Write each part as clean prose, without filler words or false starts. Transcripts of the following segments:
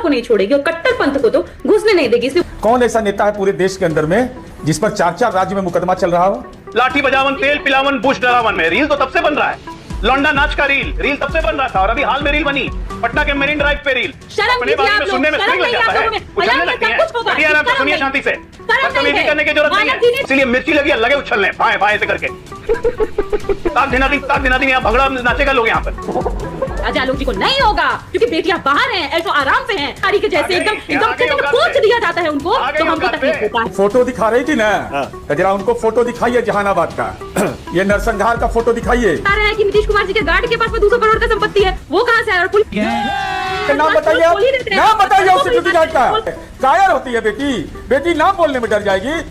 को नहीं छोड़ेगी और कट्टरपंथ को तो घुसने नहीं देगी। कौन ऐसा नेता है पूरे देश के अंदर में जिस पर 4-4 राज्य में मुकदमा चल रहा हो? लाठी बजावन, तेल पिलावन, बुश डरावन में रील तो तब से बन रहा है। लौंडा नाच का रील तब से बन रहा था और अभी हाल में रील बनी पटना के मेरीन ड्राइव पे रील। अपने बारे में सुनने में स्ट्रिंग लग जाता है, उछलने लगती है। आराम से सुनिए, शांति से, बदतमीजी करने की जरूरत नहीं है। इसलिए मिर्ची लगी लगे उछलने फाए फाए से करके। ताक दिना यहाँ भगड़ा नाचेगा लोग यहाँ पर। अजय आलोक जी को नहीं होगा क्योंकि बेटियां बाहर हैं, ऐसो आराम से हैं, साड़ी के जैसे एकदम कोच दिया जाता है उनको, तो हमको तकलीफ होता है। फोटो दिखा रही थी ना, जरा उनको फोटो दिखाइए जहानाबाद का, ये नरसंहार का फोटो दिखाइए। कह रहे हैं कि नीतीश कुमार जी के गार्ड के पास में 200 करोड़ का संपत्ति है, वो कहाँ से आया? नाम बताइए, नाम बताइए उस सिक्योरिटी गार्ड का। कायर होती है बेटी नाम बोलने में डर जाएगी।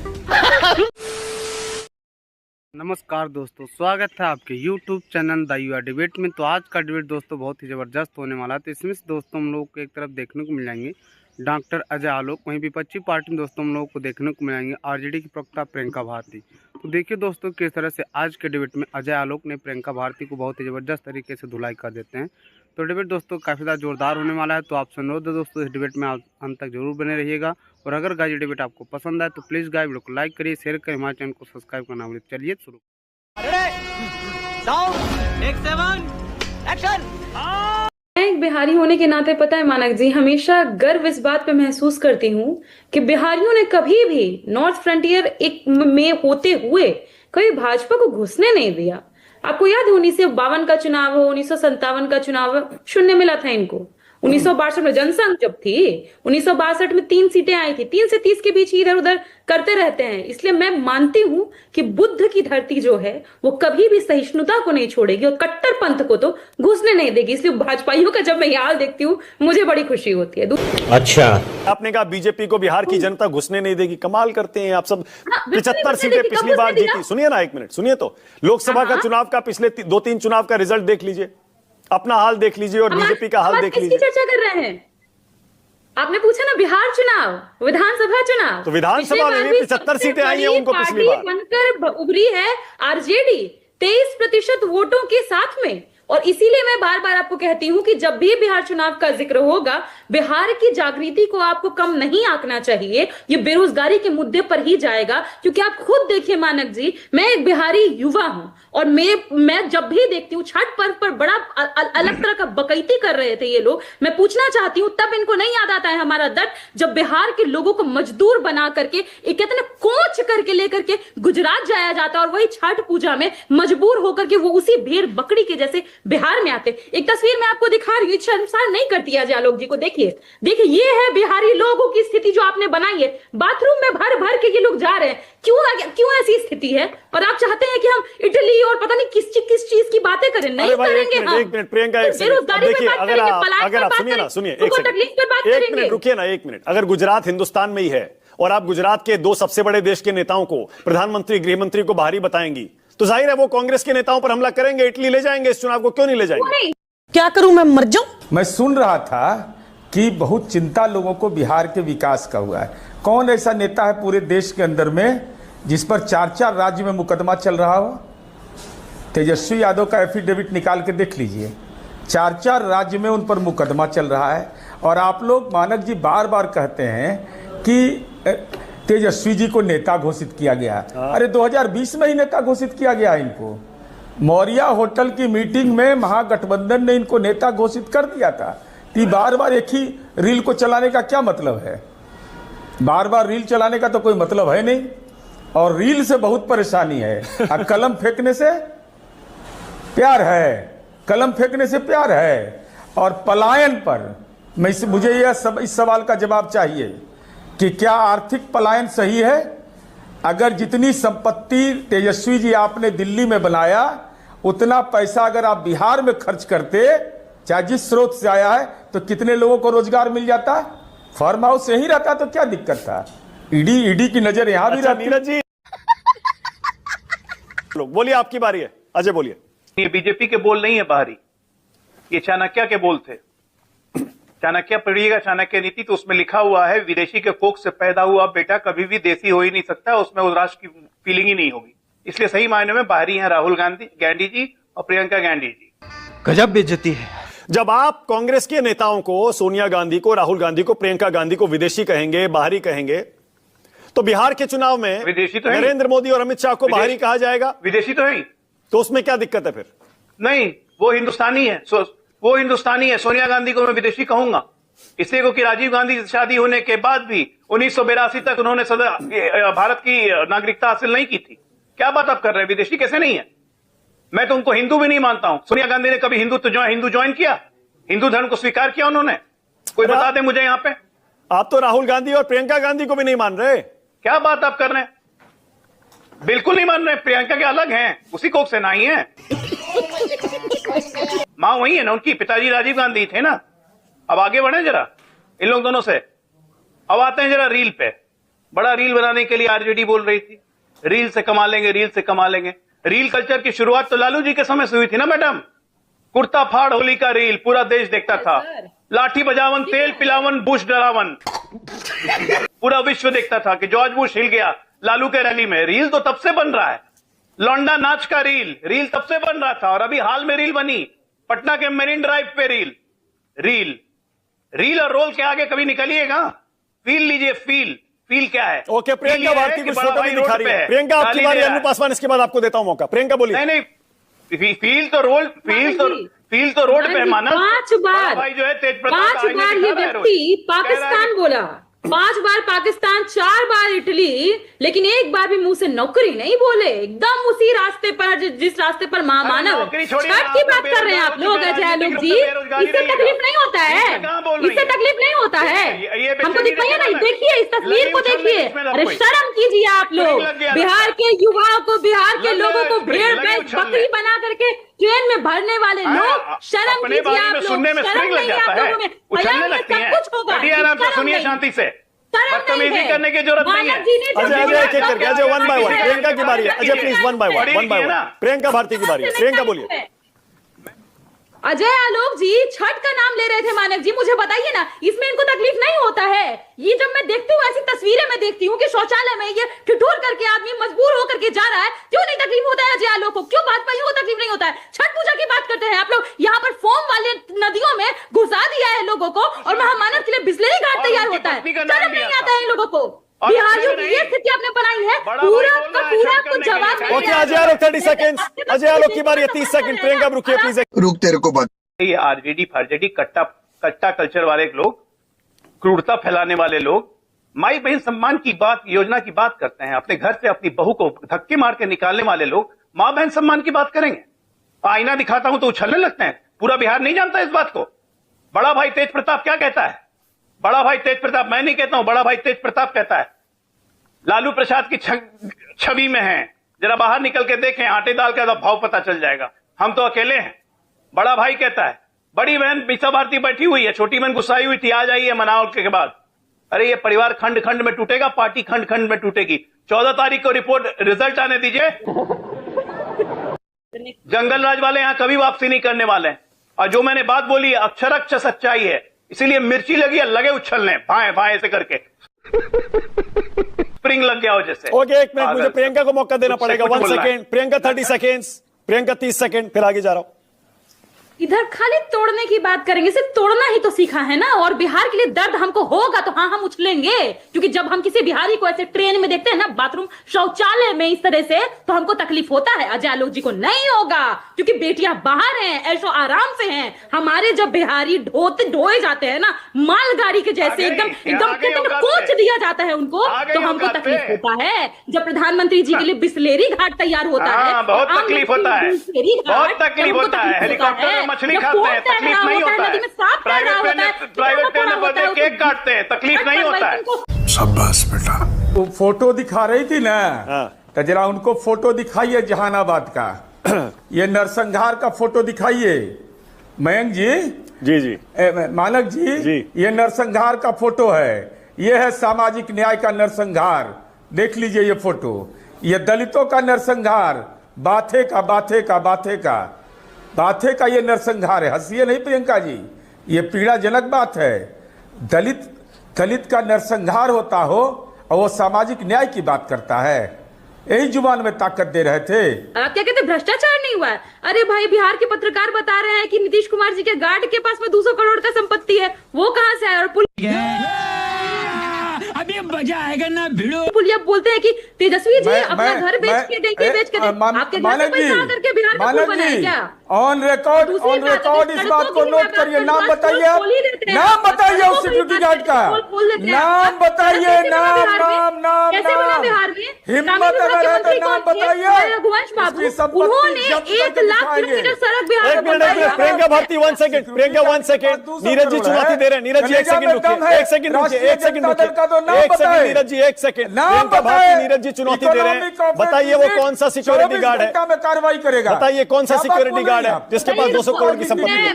नमस्कार दोस्तों, स्वागत है आपके YouTube चैनल द युवा डिबेट में। तो आज का डिबेट दोस्तों बहुत ही ज़बरदस्त होने वाला है। तो इसमें दोस्तों हम लोग को एक तरफ देखने को मिल जाएंगे डॉक्टर अजय आलोक, वहीं विपक्षी पार्टी में दोस्तों हम लोग को देखने को मिलेंगे आरजेडी की प्रवक्ता प्रियंका भारती। तो देखिए दोस्तों किस तरह से आज के डिबेट में अजय आलोक ने प्रियंका भारती को बहुत ही ज़बरदस्त तरीके से धुलाई कर देते हैं। तो डिबेट दोस्तों काफ़ी ज़्यादा जोरदार होने वाला है। तो आपसे अनुरोध है दोस्तों इस डिबेट में आप अंत तक जरूर बने रहिएगा। और अगर गाइस ये डिबेट आपको पसंद आए तो प्लीज़ गाइस वीडियो को लाइक करिए, शेयर करिए, हमारे चैनल को सब्सक्राइब करना भूलिए। चलिए शुरू। मैं एक बिहारी होने के नाते पता है मानक जी, हमेशा गर्व इस बात पे महसूस करती हूँ कि बिहारियों ने कभी भी नॉर्थ फ्रंटियर एक में होते हुए कभी भाजपा को घुसने नहीं दिया। आपको याद है 1952 का चुनाव हो, 1957 का चुनाव हो, शून्य मिला था इनको। 1962 में जनसंघ जब थी, 1962 में 3 सीटें आई थी, 3 से 30 के बीच ही इधर उधर करते रहते हैं। इसलिए मैं मानती हूं कि बुद्ध की धरती जो है वो कभी भी सहिष्णुता को नहीं छोड़ेगी और कट्टरपंथ को तो घुसने नहीं देगी। इसलिए भाजपाइयों का जब मैं ये हाल देखती हूँ मुझे बड़ी खुशी होती है। अच्छा, आपने कहा बीजेपी को बिहार की जनता घुसने नहीं देगी, कमाल करते हैं आप सब। 75 सीटें पिछली बार जीती। सुनिए ना, 1 मिनट सुनिए। तो लोकसभा का चुनाव का पिछले 2-3 चुनाव का रिजल्ट देख लीजिए, अपना हाल देख लीजिए और बीजेपी का हाल देख लीजिए। चर्चा कर रहे हैं, आपने पूछा ना बिहार चुनाव, विधानसभा चुनाव, तो विधानसभा में भी 75 सीटें आई हैं उनको पिछली बार। बनकर उभरी है आरजेडी 23% वोटों के साथ में। और इसीलिए मैं बार बार आपको कहती हूं कि जब भी बिहार चुनाव का जिक्र होगा, बिहार की जागृति को आपको कम नहीं आंकना चाहिए। ये बेरोजगारी के मुद्दे पर ही जाएगा, क्योंकि आप खुद देखिए मानक जी, मैं एक बिहारी युवा हूं और मैं जब भी देखती हूँ छठ पर्व पर बड़ा अलग तरह का बकैती कर रहे थे ये लोग। मैं पूछना चाहती हूँ तब इनको नहीं याद आता है हमारा दर्द, जब बिहार के लोगों को मजदूर बना करके एक कहते ना कोच करके लेकर के गुजरात जाया जाता और वही छठ पूजा में मजबूर होकर के वो उसी भेड़ बकरी के जैसे बिहार में आते। एक तस्वीर मैं आपको दिखा रही हूँ, शर्मसार नहीं करती है अजय आलोक जी को। देखिए ये है बिहारी लोगों की स्थिति जो आपने बनाई है। बाथरूम में भर भर के ये लोग जा रहे हैं। क्यों ऐसी स्थिति है? और आप चाहते हैं कि हम इटली और पता नहीं किस चीज की बातें करें? नहीं करेंगे हम। एक मिनट प्रियंका, देखिए अगर आप सुनिए ना, सुनिए एक मिनट रुकिए ना, 1 मिनट। अगर गुजरात हिंदुस्तान में ही है और आप गुजरात के 2 सबसे बड़े देश के नेताओं को, प्रधानमंत्री गृहमंत्री को बाहरी बताएंगी, तो जाहिर है वो कांग्रेस के नेताओं पर हमला करेंगे, इटली ले जाएंगे। इस चुनाव को क्यों नहीं ले जाएंगे? क्या करूं, मैं मर जाऊं? मैं सुन रहा था कि बहुत चिंता लोगों को बिहार के विकास का हुआ है। कौन ऐसा नेता है पूरे देश के अंदर में जिस पर 4-4 राज्य में मुकदमा चल रहा हो? तेजस्वी यादव का एफिडेविट निकाल के देख लीजिए, 4-4 राज्य में उन पर मुकदमा चल रहा है। और आप लोग मानक जी बार बार कहते हैं कि तेजस्वी जी को नेता घोषित किया गया। अरे 2020 में ही नेता घोषित किया गया इनको। मौर्या होटल की मीटिंग में महागठबंधन ने इनको नेता घोषित कर दिया था। तो बार बार एक ही रील को चलाने का क्या मतलब है? बार बार रील चलाने का तो कोई मतलब है नहीं। और रील से बहुत परेशानी है। कलम फेंकने से प्यार है, कलम फेंकने से प्यार है। और पलायन पर मुझे इस सवाल का जवाब चाहिए कि क्या आर्थिक पलायन सही है? अगर जितनी संपत्ति तेजस्वी जी आपने दिल्ली में बनाया, उतना पैसा अगर आप बिहार में खर्च करते, चाहे जिस स्रोत से आया है, तो कितने लोगों को रोजगार मिल जाता? फार्म हाउस यही रहता तो क्या दिक्कत था? ईडी की नजर यहां भी रहती। नीरज जी बोलिए, आपकी बारी है। अजय बोलिए। ये बीजेपी के बोल नहीं है बाहरी, ये चाणक्य के बोल थे। चाणक्य पढ़िएगा, चाणक्य नीति, तो उसमें लिखा हुआ है विदेशी के कोख से पैदा हुआ बेटा कभी भी देसी हो ही नहीं सकता, उसमें उस राष्ट्र की फीलिंग ही नहीं होगी। इसलिए सही मायने में बाहरी हैं राहुल गांधी जी और प्रियंका गांधी जी। गजब बेइज्जती है। जब आप कांग्रेस के नेताओं को, सोनिया गांधी को, राहुल गांधी को, प्रियंका गांधी को विदेशी कहेंगे, बाहरी कहेंगे, तो बिहार के चुनाव में विदेशी तो नरेंद्र मोदी और अमित शाह को बाहरी कहा जाएगा, विदेशी तो है, तो उसमें क्या दिक्कत है फिर? नहीं, वो हिंदुस्तानी है, वो हिंदुस्तानी है। सोनिया गांधी को मैं विदेशी कहूंगा इसलिए क्योंकि राजीव गांधी से शादी होने के बाद भी 1982 तक उन्होंने भारत की नागरिकता हासिल नहीं की थी। क्या बात आप कर रहे हैं, विदेशी कैसे नहीं है? मैं तो उनको हिंदू भी नहीं मानता हूं। सोनिया गांधी ने कभी हिंदू ज्वाइन किया? हिंदू धर्म को स्वीकार किया उन्होंने? कोई बता दे मुझे यहां पे। आप तो राहुल गांधी और प्रियंका गांधी को भी नहीं मान रहे। क्या बात आप कर रहे हैं? बिल्कुल नहीं मान रहे। प्रियंका के अलग हैं, उसी कोख से नहीं है। मां वही है ना उनकी, पिताजी राजीव गांधी थे ना। अब आगे बढ़े जरा इन लोग दोनों से। अब आते हैं जरा रील पे। बड़ा रील बनाने के लिए आरजेडी बोल रही थी, रील से कमा लेंगे, रील से कमा लेंगे। रील कल्चर की शुरुआत तो लालू जी के समय से हुई थी ना मैडम। कुर्ता फाड़ होली का रील पूरा देश देखता था। लाठी बजावन, तेल पिलावन, बुश डरावन, पूरा विश्व देखता था कि जॉर्ज बुश हिल गया लालू के रैली में। रील तो तब से बन रहा है। लौंडा नाच का रील तब से बन रहा था। और अभी हाल में रील बनी पटना के मेरिन ड्राइव पे रील और रोल के आगे कभी निकलिएगा। फील लीजिए, फील क्या है? ओके, प्रियंका भारती कुछ फोटो नहीं दिखा रही है। प्रियंका आपकी बारी, अनु पासवान इसके बाद आपको देता हूं मौका। प्रियंका बोलिए। नहीं, फील तो रोड पे माना। 5 बार भाई जो है तेज प्रताप 5 बार ये व्यक्ति पाकिस्तान बोला, 5 बार पाकिस्तान, 4 बार इटली, लेकिन एक बार भी मुंह से नौकरी नहीं बोले। एकदम उसी रास्ते पर जिस रास्ते पर महामानव छठ की बात कर रहे हैं आप लोग। अजय लोग जी, इससे तकलीफ नहीं होता है, इससे तकलीफ नहीं होता है। हमको दिखाइए ना, देखिए इस तस्वीर को देखिए। अरे शर्म कीजिए आप लोग। बिहार के युवाओं को, बिहार के लोगों को भेड़ बकरी बना करके ट्रेन में भरने वाले लोग, शर्म कीजिए आप लोग। सुनने में स्प्रिंग लग जाता है, उछलने लगती हैं। आराम से सुनिए, शांति से, बदतमीजी करने की जरूरत नहीं है। अजय 1 by 1 प्रियंका की बारी है। अजय प्लीज 1 by 1 प्रियंका भारती की बारी है। प्रियंका बोलिए। अजय आलोक जी छठ का नाम ले रहे थे मानव जी, मुझे बताइए ना, इसमें इनको तकलीफ नहीं होता है? ये जब मैं देखती हूँ ऐसी तस्वीरें में देखती हूँ कि शौचालय में ये ठिठुर करके आदमी मजबूर होकर के जा रहा है, क्यों नहीं तकलीफ होता है अजय आलोक को? क्यों भाजपा को तकलीफ नहीं होता है? छठ पूजा की बात करते हैं आप लोग, यहाँ पर फोम वाले नदियों में घुसा दिया है लोगों को, और महामानव के लिए बिस्लेरी घाट तैयार होता है। शर्म नहीं आता है इन लोगों को? बिहारियों की ये स्थिति आपने बनाई है, पूरा को जवाब। Okay, Ajay Alok 30 seconds. अजय आलोक की बारी है, 30 सेकंड। प्रियंका रुकिए प्लीज। रुक तेरे को बात। ये आरजेडी फरजेडी कट्टा कल्चर वाले लोग, क्रूरता फैलाने वाले लोग माई बहन सम्मान की बात, योजना की बात करते हैं। अपने घर से अपनी बहू को धक्के मार के निकालने वाले लोग मां बहन सम्मान की बात करेंगे? आईना दिखाता हूं तो उछलने लगते हैं। पूरा बिहार नहीं जानता इस बात को। बड़ा भाई तेज प्रताप क्या कहता है? बड़ा भाई तेज प्रताप, मैं नहीं कहता हूं, बड़ा भाई तेज प्रताप कहता है। लालू प्रसाद की छवि में है, जरा बाहर निकल के देखें, आटे दाल का भाव पता चल जाएगा। हम तो अकेले हैं। बड़ा भाई कहता है। बड़ी बहन मीसा भारती बैठी हुई है, छोटी बहन गुस्साई हुई थी, आ जाइए मनाओ के बाद। अरे ये परिवार खंड खंड में टूटेगा, पार्टी खंड खंड में टूटेगी। 14 तारीख को रिपोर्ट रिजल्ट आने दीजिए। जंगल राज वाले यहां कभी वापसी नहीं करने वाले हैं। और जो मैंने बात बोली है अक्षरक्ष सच्चाई है, इसीलिए मिर्ची लगी है, लगे उछलने भाए भाए से करके। स्प्रिंग लग गया हो जैसे। ओके, 1 मिनट, मुझे प्रियंका को मौका देना पड़ेगा। 1 second. Priyanka 30 seconds. Priyanka 30 second, फिर आगे जा रहा हूं। इधर खाली तोड़ने की बात करेंगे, सिर्फ तोड़ना ही तो सीखा है ना। और बिहार के लिए दर्द हमको होगा तो हाँ हम उछलेंगे, क्योंकि जब हम किसी बिहारी को ऐसे ट्रेन में देखते हैं ना, बाथरूम शौचालय में इस तरह से, तो हमको तकलीफ होता है। अजय आलोक जी को नहीं होगा, क्योंकि बेटियां बाहर हैं, ऐशो आराम से हैं। हमारे जब बिहारी ढोए जाते हैं ना मालगाड़ी के जैसे, एकदम कोच दिया जाता है उनको, तो हमको तकलीफ होता है। जब प्रधानमंत्री जी के लिए बिस्लेरी घाट तैयार होता है, बहुत तकलीफ होता है, बहुत तकलीफ होता है। हेलीकॉप्टर मछली खाते हैं, तकलीफ नहीं होता है। प्राइवेट ट्रेन में बर्थडे केक काटते हैं, तकलीफ नहीं होता है। शाबाश बेटा। वो फोटो दिखा रही थी ना, तो जरा उनको फोटो दिखाइए जहानाबाद का। ये नरसंहार का फोटो दिखाइए मयंक जी। जी जी मानक जी, ये नरसंहार का फोटो है। ये है सामाजिक न्याय का नरसंहार, देख लीजिए ये फोटो। ये दलितों का नरसंहार, बाथे का ये नरसंहार है। हंसिए नहीं प्रियंका जी, ये पीड़ाजनक बात है। दलित का नरसंहार होता हो और वो सामाजिक न्याय की बात करता है। यही जुबान में ताकत दे रहे थे। आप क्या कहते हैं भ्रष्टाचार नहीं हुआ है? अरे भाई बिहार के पत्रकार बता रहे हैं कि नीतीश कुमार जी के गार्ड के पास में 200 करोड़ का संपत्ति है, वो कहां से आया? और अभी मजा आएगा ना भिड़ो। पुलिया बोलते हैं कि तेजस्वी जी अपना घर बेच के देंगे, बेच के आपके घर से पैसा आकर के बिहार का पुल बनाए क्या? ऑन रिकॉर्ड इस बात को नोट करिए। नाम बताइए, नाम बताइए उस सिक्योरिटी गार्ड का नाम बताइए। नाम नाम नाम बिहार में हिम्मत अगर है तो नाम बताइए। रघुवंश बाबू उन्होंने 1 लाख किलोमीटर सड़क बिहार में बनाई। प्रियंका भारती 1 सेकंड, प्रियंका 1 सेकंड, नीरज जी चुनौती दे रहे हैं। नीरज जी 1 सेकंड रुकिए, 1 सेकंड रुकिए, 1 सेकंड रुकिए, 1 सेकंड नीरज जी 1 सेकंड। प्रियंका भारती नीरज जी चुनौती दे रहे हैं, बताइए वो कौन सा सिक्योरिटी गार्ड है? कार्रवाई करेगा। बताइए कौन सा सिक्योरिटी गार्ड है जिसके पास 200 करोड़ की संपत्ति है?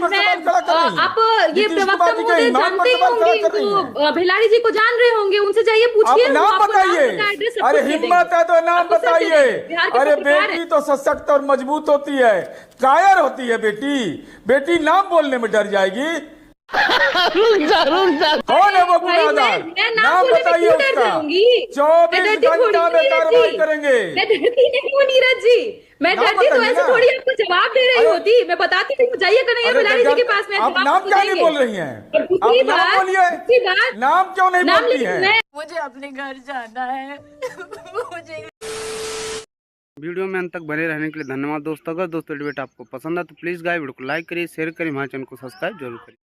आप ये प्रवक्ता महोदय जानते ही होंगे, तो भिलाड़ी जी को जान रहे होंगे, उनसे जाइए पूछिए। नाम बताइए। अरे हिम्मत है तो नाम बताइए। अरे बेटी तो सशक्त और मजबूत होती है, कायर होती है बेटी। बेटी नाम बोलने में डर जाएगी। कौन है वो गुनाहगार? नाम बताइए उसका। 24 घंटा में कार्रवाई करेंगे। मैं डरती नहीं हूँ नीरज जी, मैं डरती तो ऐसे थोड़ी आपको जवाब दे रही होती। मैं बताती हूँ, जाइए कन्हैया बिलारी जी के पास में। आप नाम क्या नहीं बोल रही हैं? आप नाम बोलिए। नाम क्यों नहीं बोलती हैं? मुझे अपने घर जाना है। मुझे वीडियो में अंत तक बने रहने के लिए धन्यवाद दोस्तों। अगर दोस्तों डिबेट आपको पसंद है तो प्लीज़ गाइस वीडियो को लाइक करिए, शेयर करिए, हमारे चैनल को सब्सक्राइब जरूर करिए।